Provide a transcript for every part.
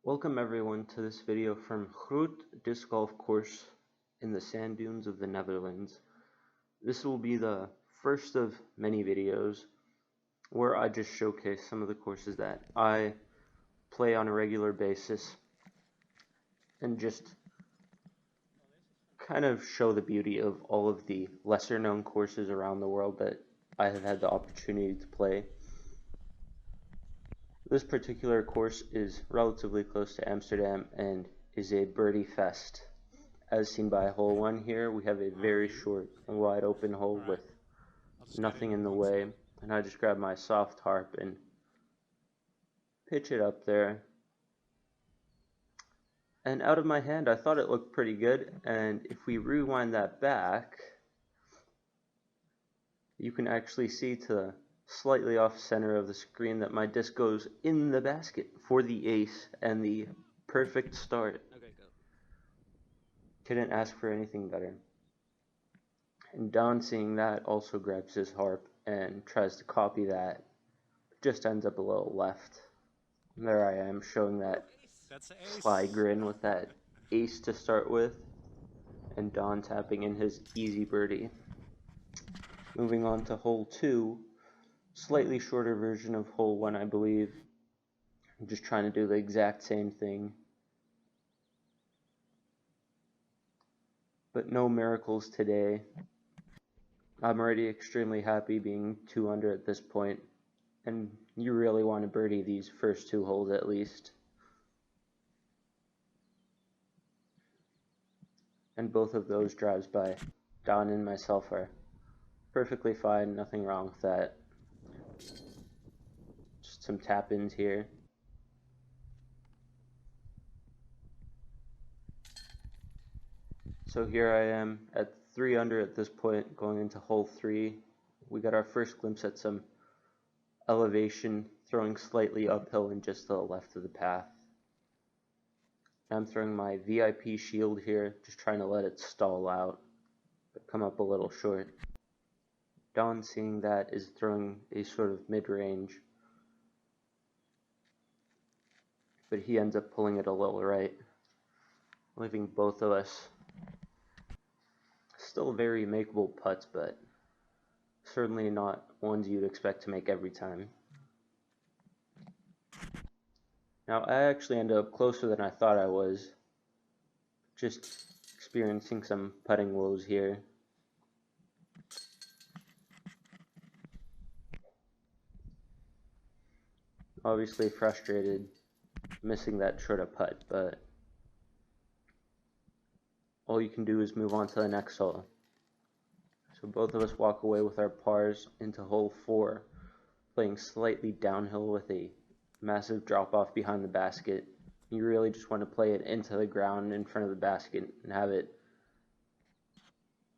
Welcome everyone to this video from Groet Disc Golf Course in the sand dunes of the Netherlands. This will be the first of many videos where I just showcase some of the courses that I play on a regular basis and just kind of show the beauty of all of the lesser known courses around the world that I have had the opportunity to play. This particular course is relatively close to Amsterdam and is a birdie fest. As seen by hole 1 here, we have a very short and wide open hole with nothing in the way, and I just grab my soft harp and pitch it up there. And out of my hand, I thought it looked pretty good, and if we rewind that back, you can actually see to the slightly off center of the screen that my disc goes in the basket for the ace and the perfect start. Okay, go. Couldn't ask for anything better. And Daan, seeing that, also grabs his harp and tries to copy that. Just ends up a little left. And there I am, showing that sly grin with that ace to start with, and Daan tapping in his easy birdie. Moving on to hole 2, slightly shorter version of hole 1, I believe. I'm just trying to do the exact same thing. But no miracles today. I'm already extremely happy being 2 under at this point, and you really want to birdie these first 2 holes at least. And both of those drives by Daan and myself are perfectly fine, nothing wrong with that. Just some tap-ins here. So here I am at 3 under at this point, going into hole 3. We got our first glimpse at some elevation, throwing slightly uphill and just to the left of the path. I'm throwing my VIP shield here, just trying to let it stall out, but come up a little short. Daan, seeing that, is throwing a sort of mid-range, but he ends up pulling it a little right, leaving both of us still very makeable putts, but certainly not ones you'd expect to make every time. Now, I actually ended up closer than I thought I was, just experiencing some putting woes here. Obviously frustrated, missing that short of putt, but all you can do is move on to the next hole. So both of us walk away with our pars into hole 4, playing slightly downhill with a massive drop off behind the basket. You really just want to play it into the ground in front of the basket and have it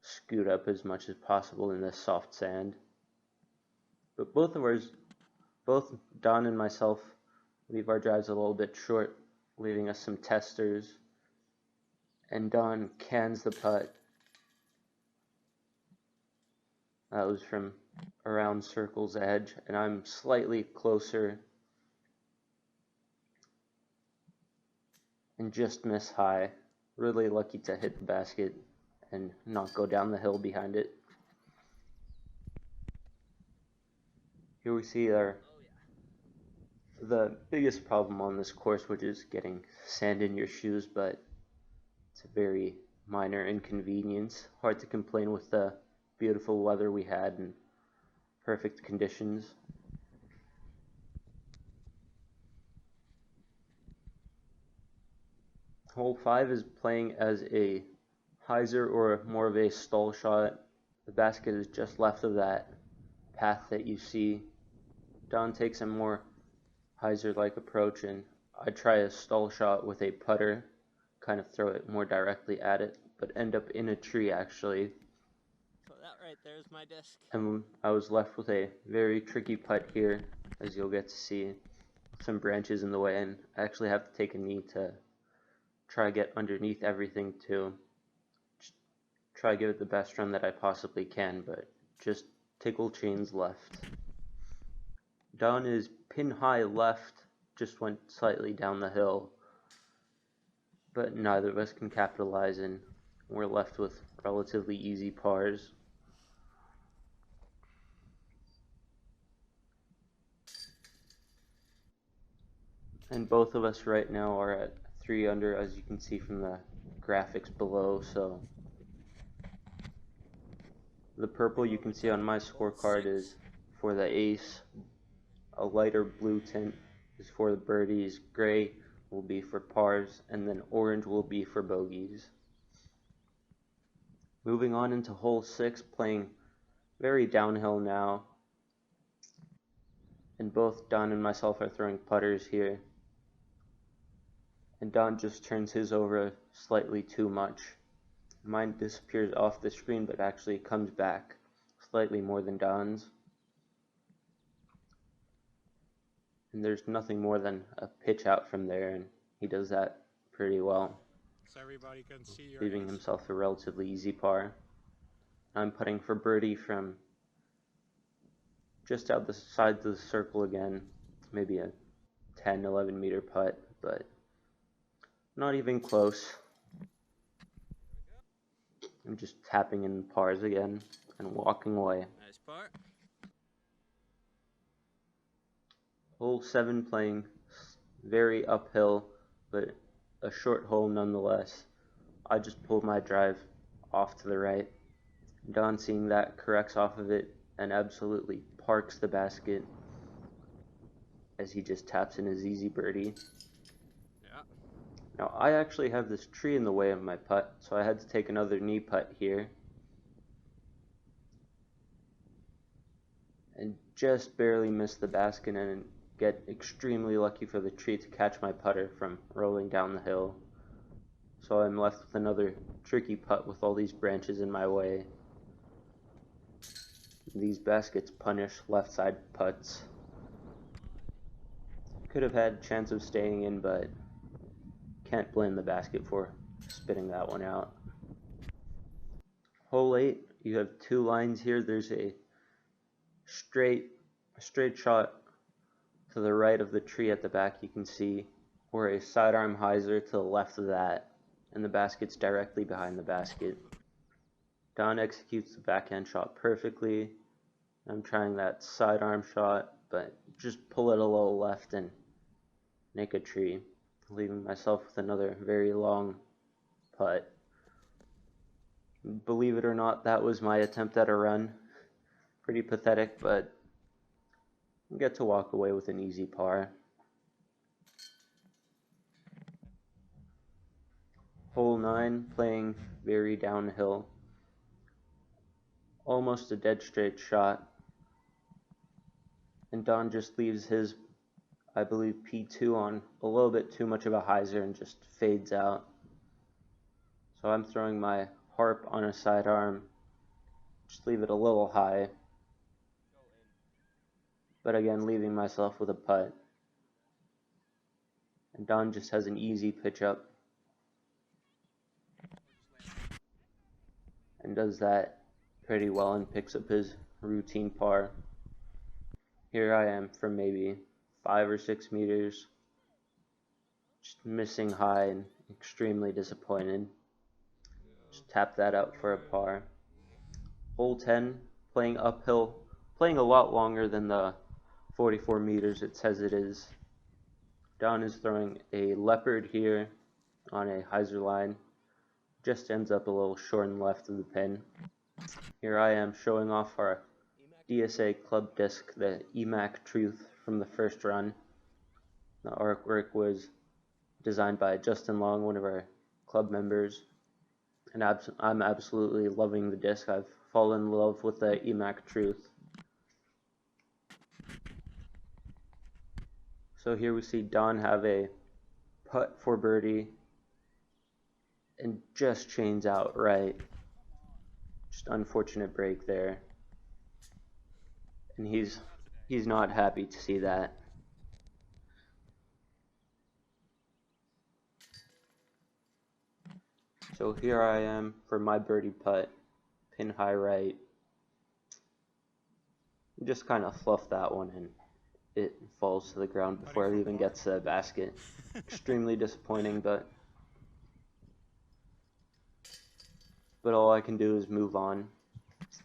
scoot up as much as possible in this soft sand. But both Daan and myself leave our drives a little bit short, leaving us some testers. And Daan cans the putt. That was from around circle's edge, and I'm slightly closer and just miss high. Really lucky to hit the basket and not go down the hill behind it. Here we see the biggest problem on this course, which is getting sand in your shoes, but it's a very minor inconvenience. Hard to complain with the beautiful weather we had and perfect conditions. Hole 5 is playing as a hyzer or more of a stall shot. The basket is just left of that path that you see. Daan takes a more hyzer-like approach, and I try a stall shot with a putter, kind of throw it more directly at it, but end up in a tree actually. So that right there is my disc. And I was left with a very tricky putt here, as you'll get to see. Some branches in the way, and I actually have to take a knee to try to get underneath everything to just try to give it the best run that I possibly can, but just tickle chains left. Daan is pin high left, just went slightly down the hill, but neither of us can capitalize, and we're left with relatively easy pars. And both of us right now are at 3 under, as you can see from the graphics below. So the purple you can see on my scorecard is for the ace, a lighter blue tint is for the birdies, gray will be for pars, and then orange will be for bogeys. Moving on into hole 6, playing very downhill now, and both Daan and myself are throwing putters here, and Daan just turns his over slightly too much. Mine disappears off the screen, but actually comes back slightly more than Daan's. And there's nothing more than a pitch out from there, and he does that pretty well, so everybody can see your leaving ace. himself a relatively easy par. I'm putting for birdie from just out the side of the circle again, maybe a 10-11 meter putt, but not even close. I'm just tapping in pars again and walking away. Nice par. Hole 7 playing very uphill, but a short hole nonetheless. I just pulled my drive off to the right. Daan, seeing that, corrects off of it and absolutely parks the basket as he just taps in his easy birdie. Yeah. Now I actually have this tree in the way of my putt, so I had to take another knee putt here. And just barely miss the basket and get extremely lucky for the tree to catch my putter from rolling down the hill. So I'm left with another tricky putt with all these branches in my way. These baskets punish left side putts. Could have had a chance of staying in, but can't blame the basket for spitting that one out. Hole 8, you have 2 lines here. There's a straight shot to the right of the tree at the back, you can see, or a sidearm hyzer to the left of that, and the basket's directly behind the basket. Daan executes the backhand shot perfectly. I'm trying that sidearm shot, but just pull it a little left and make a tree, leaving myself with another very long putt. Believe it or not, that was my attempt at a run. Pretty pathetic, but I get to walk away with an easy par. Hole 9, playing very downhill. Almost a dead straight shot. And Daan just leaves his, I believe, P2 on a little bit too much of a hyzer and just fades out. So I'm throwing my harp on a sidearm. Just leave it a little high. But again, leaving myself with a putt. And Daan just has an easy pitch up. And does that pretty well and picks up his routine par. Here I am from maybe 5 or 6 meters, just missing high and extremely disappointed. Just tap that out for a par. Hole 10, playing uphill, playing a lot longer than the 44 meters it says it is. Daan is throwing a leopard here on a hyzer line. Just ends up a little short and left of the pin. Here I am showing off our DSA club disc, the EMAC Truth from the first run. The artwork was designed by Justin Long, one of our club members, and I'm absolutely loving the disc. I've fallen in love with the EMAC Truth. So here we see Daan have a putt for birdie and just chains out right. Just unfortunate break there. And he's not happy to see that. So here I am for my birdie putt, pin high right. Just kind of fluff that one and it falls to the ground before it even gets to the basket. Extremely disappointing, but but all I can do is move on.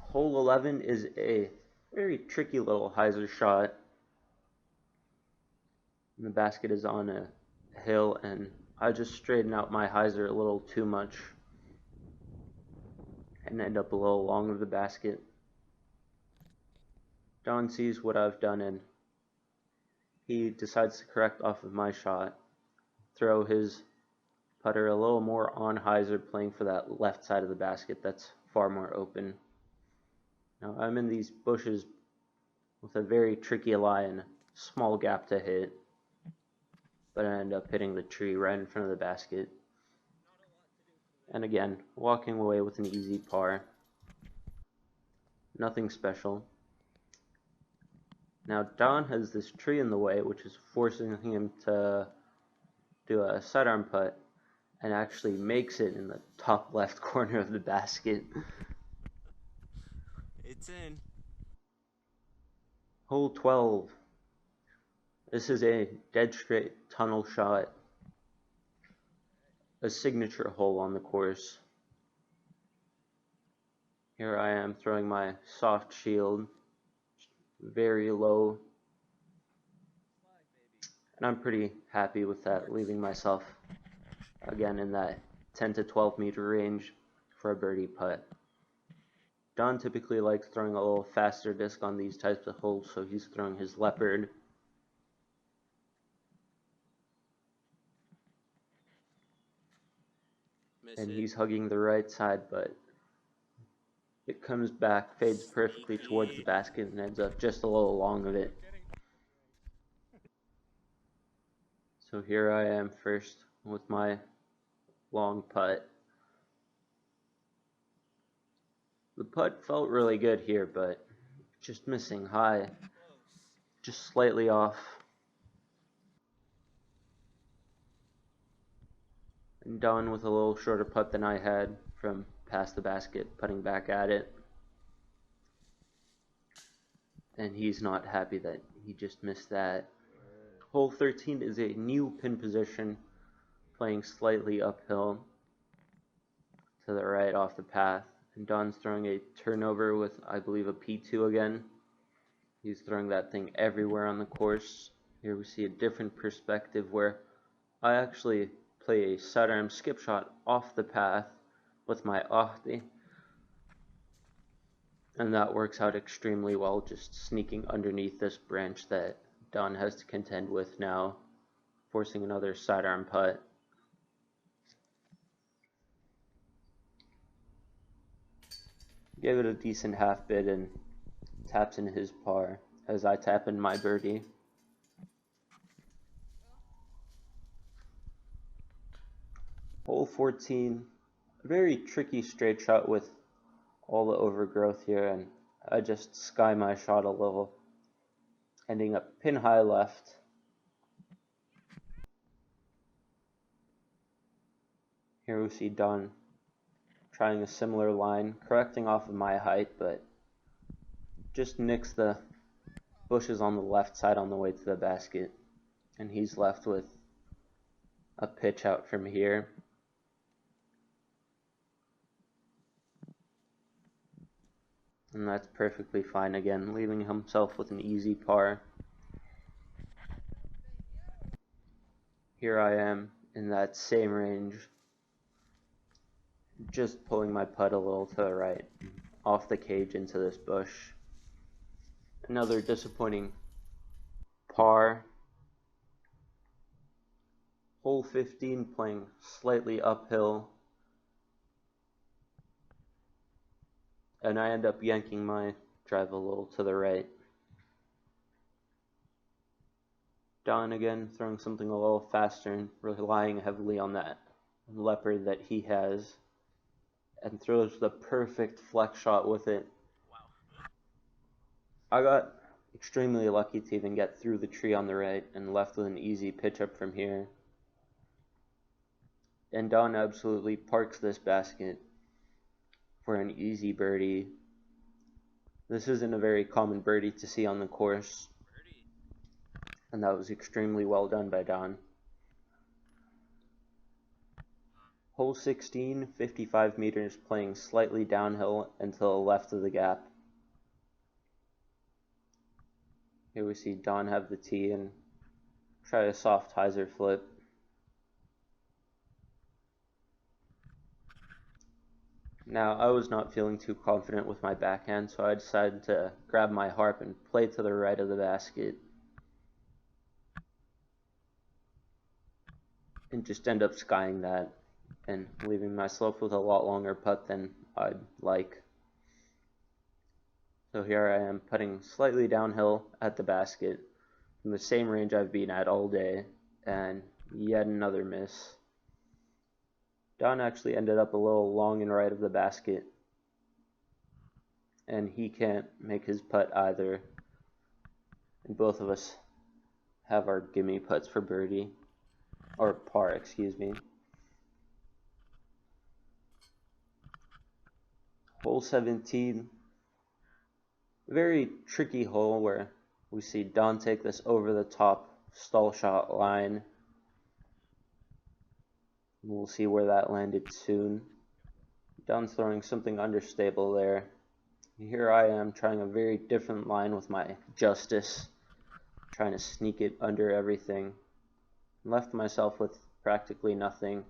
Hole 11 is a very tricky little hyzer shot. And the basket is on a hill, and I just straighten out my hyzer a little too much and end up a little long of the basket. Daan sees what I've done, and he decides to correct off of my shot, throw his putter a little more on hyzer, playing for that left side of the basket that's far more open. Now I'm in these bushes with a very tricky lie and a small gap to hit, but I end up hitting the tree right in front of the basket. And again, walking away with an easy par. Nothing special. Now Daan has this tree in the way, which is forcing him to do a sidearm putt, and actually makes it in the top left corner of the basket. It's in. Hole 12. This is a dead straight tunnel shot. A signature hole on the course. Here I am throwing my soft shield very low. And I'm pretty happy with that, leaving myself again in that 10 to 12 meter range for a birdie putt. Daan typically likes throwing a little faster disc on these types of holes, so he's throwing his leopard. And he's hugging the right side, but it comes back, fades perfectly towards the basket, and ends up just a little long of it. So here I am first with my long putt. The putt felt really good here, but just missing high, just slightly off. And Daan with a little shorter putt than I had from past the basket, putting back at it. And he's not happy that he just missed that. Hole 13 is a new pin position, playing slightly uphill to the right off the path. And Daan's throwing a turnover with, I believe, a P2 again. He's throwing that thing everywhere on the course. Here we see a different perspective where I actually play a sidearm skip shot off the path with my Ahti. And that works out extremely well, just sneaking underneath this branch that Daan has to contend with now, forcing another sidearm putt. Gave it a decent half bid and taps in his par as I tap in my birdie. Hole 14, a very tricky straight shot with all the overgrowth here, and I just sky my shot a little, ending up pin high left. Here we see Daan trying a similar line, correcting off of my height, but just nicks the bushes on the left side on the way to the basket, and he's left with a pitch out from here. And that's perfectly fine again, leaving himself with an easy par. Here I am in that same range, just pulling my putt a little to the right, off the cage into this bush. Another disappointing par. Hole 15 playing slightly uphill. And I end up yanking my drive a little to the right. Daan again throwing something a little faster and relying heavily on that leopard that he has, and throws the perfect flex shot with it. Wow. I got extremely lucky to even get through the tree on the right and left with an easy pitch up from here. And Daan absolutely parks this basket for an easy birdie. This isn't a very common birdie to see on the course, and that was extremely well done by Daan. Hole 16, 55 meters, playing slightly downhill and to the left of the gap. Here we see Daan have the tee and try a soft hyzer flip. Now, I was not feeling too confident with my backhand, so I decided to grab my harp and play to the right of the basket. And just end up skying that and leaving myself with a lot longer putt than I'd like. So here I am putting slightly downhill at the basket from the same range I've been at all day, and yet another miss. Daan actually ended up a little long and right of the basket, and he can't make his putt either. And both of us have our gimme putts for birdie, or par, excuse me. Hole 17, very tricky hole where we see Daan take this over the top stall shot line. We'll see where that landed soon. Daan's throwing something understable there. Here I am trying a very different line with my justice, trying to sneak it under everything. Left myself with practically nothing,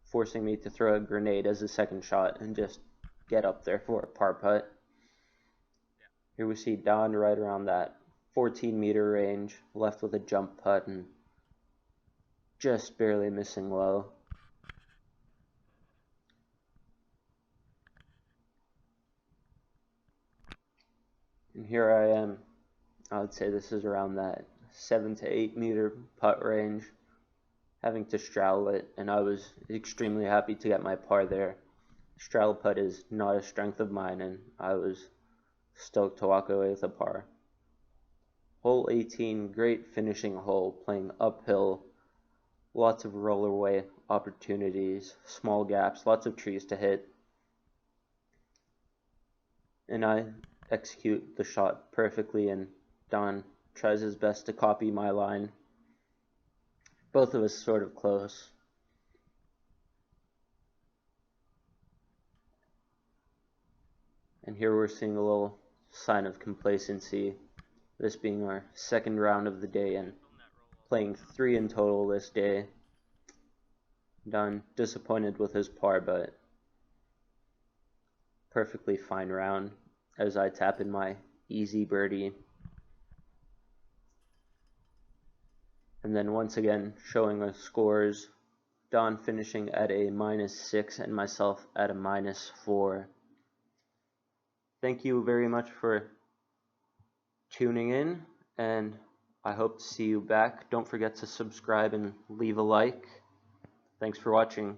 forcing me to throw a grenade as a second shot and just get up there for a par putt. Here we see Daan right around that 14-meter range, left with a jump putt and just barely missing low. And here I am. I would say this is around that 7 to 8 meter putt range, having to straddle it, and I was extremely happy to get my par there. Straddle putt is not a strength of mine, and I was stoked to walk away with a par. Hole 18, great finishing hole, playing uphill, lots of rollerway opportunities, small gaps, lots of trees to hit, and I execute the shot perfectly, and Daan tries his best to copy my line. Both of us sort of close. And here we're seeing a little sign of complacency, this being our second round of the day and playing 3 in total this day. Daan disappointed with his par, but perfectly fine round as I tap in my easy birdie. And then once again showing the scores, Daan finishing at a -6 and myself at a -4. Thank you very much for tuning in, and I hope to see you back. Don't forget to subscribe and leave a like. Thanks for watching.